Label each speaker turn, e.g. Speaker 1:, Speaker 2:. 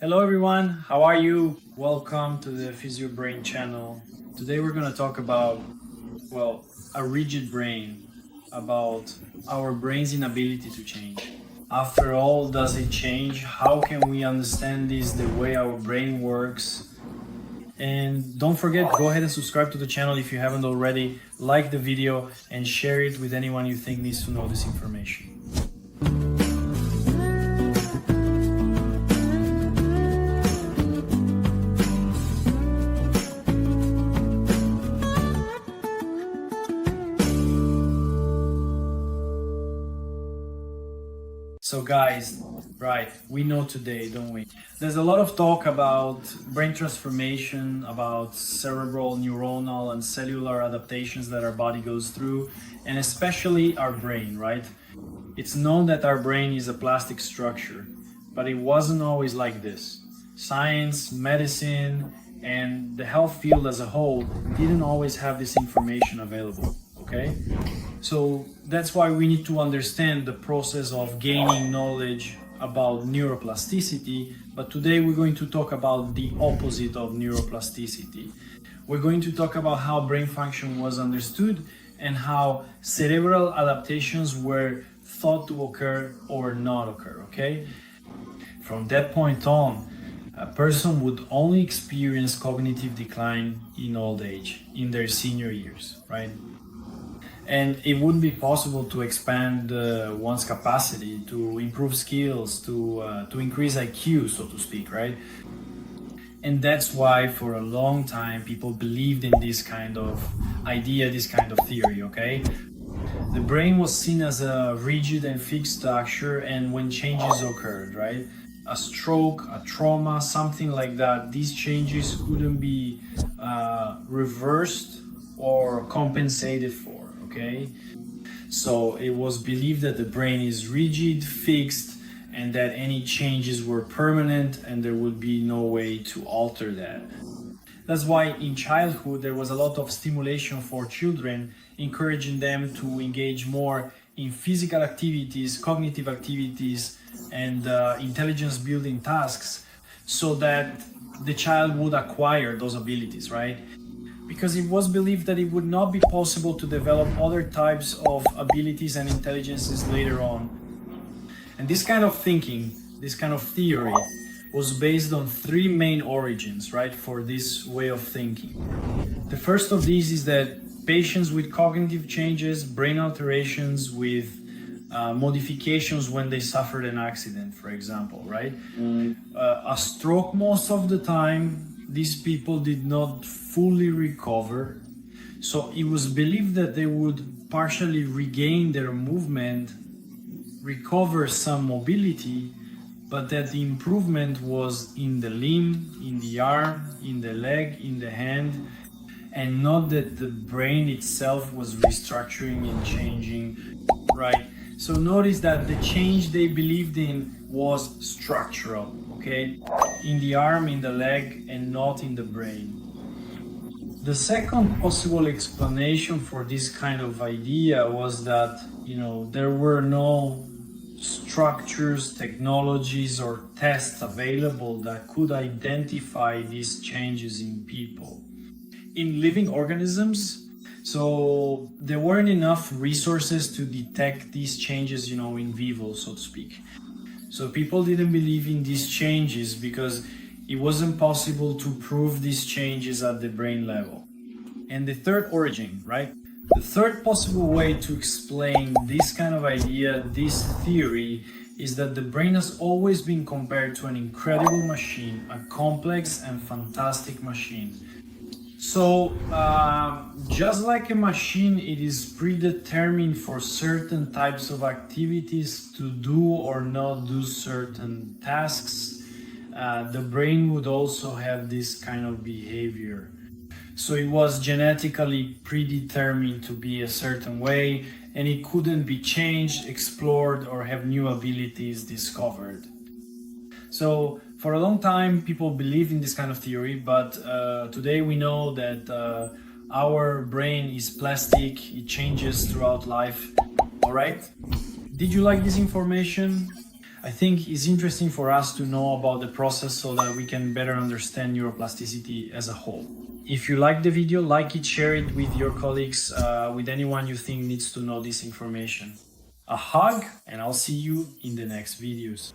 Speaker 1: Hello everyone, how are you? Welcome to the physioBRAIN channel. Today we're going to talk about, a rigid brain, about our brain's inability to change. After all, does it change? How can we understand this, the way our brain works? And don't forget, go ahead and subscribe to the channel if you haven't already, like the video and share it with anyone you think needs to know this information. So guys, right, we know today, don't we? There's a lot of talk about brain transformation, about cerebral, neuronal and cellular adaptations that our body goes through, and especially our brain, right? It's known that our brain is a plastic structure, but it wasn't always like this. Science, medicine, and the health field as a whole didn't always have this information available, okay? So that's why we need to understand the process of gaining knowledge about neuroplasticity, but today we're going to talk about the opposite of neuroplasticity. We're going to talk about how brain function was understood and how cerebral adaptations were thought to occur or not occur, okay? From that point on, a person would only experience cognitive decline in old age, in their senior years, right? And it wouldn't be possible to expand one's capacity, to improve skills, to increase IQ, so to speak, right? And that's why for a long time people believed in this kind of idea, this kind of theory, okay? The brain was seen as a rigid and fixed structure, and when changes occurred, right? A stroke, a trauma, something like that, these changes couldn't be reversed or compensated for. Okay, so it was believed that the brain is rigid, fixed, and that any changes were permanent and there would be no way to alter that. That's why in childhood there was a lot of stimulation for children, encouraging them to engage more in physical activities, cognitive activities, and intelligence building tasks, so that the child would acquire those abilities, right? Because it was believed that it would not be possible to develop other types of abilities and intelligences later on. And this kind of thinking, this kind of theory, was based on three main origins, right, for this way of thinking. The first of these is that patients with cognitive changes, brain alterations, with modifications when they suffered an accident, for example, right? A stroke, most of the time, these people did not fully recover, so it was believed that they would partially regain their movement, recover some mobility, but that the improvement was in the limb, in the arm, in the leg, in the hand, and not that the brain itself was restructuring and changing, right? So notice that the change they believed in was structural, okay? In the arm, in the leg, and not in the brain. The second possible explanation for this kind of idea was that, there were no structures, technologies, or tests available that could identify these changes in people. In living organisms, so there weren't enough resources to detect these changes, in vivo, so to speak. So people didn't believe in these changes because it wasn't possible to prove these changes at the brain level. And the third origin, right? The third possible way to explain this kind of idea, this theory, is that the brain has always been compared to an incredible machine, a complex and fantastic machine. So, just like a machine, it is predetermined for certain types of activities to do or not do certain tasks. The brain would also have this kind of behavior. So it was genetically predetermined to be a certain way, and it couldn't be changed, explored, or have new abilities discovered. So for a long time, people believed in this kind of theory, but today we know that our brain is plastic, it changes throughout life, all right? Did you like this information? I think it's interesting for us to know about the process so that we can better understand neuroplasticity as a whole. If you like the video, like it, share it with your colleagues, with anyone you think needs to know this information. A hug, and I'll see you in the next videos.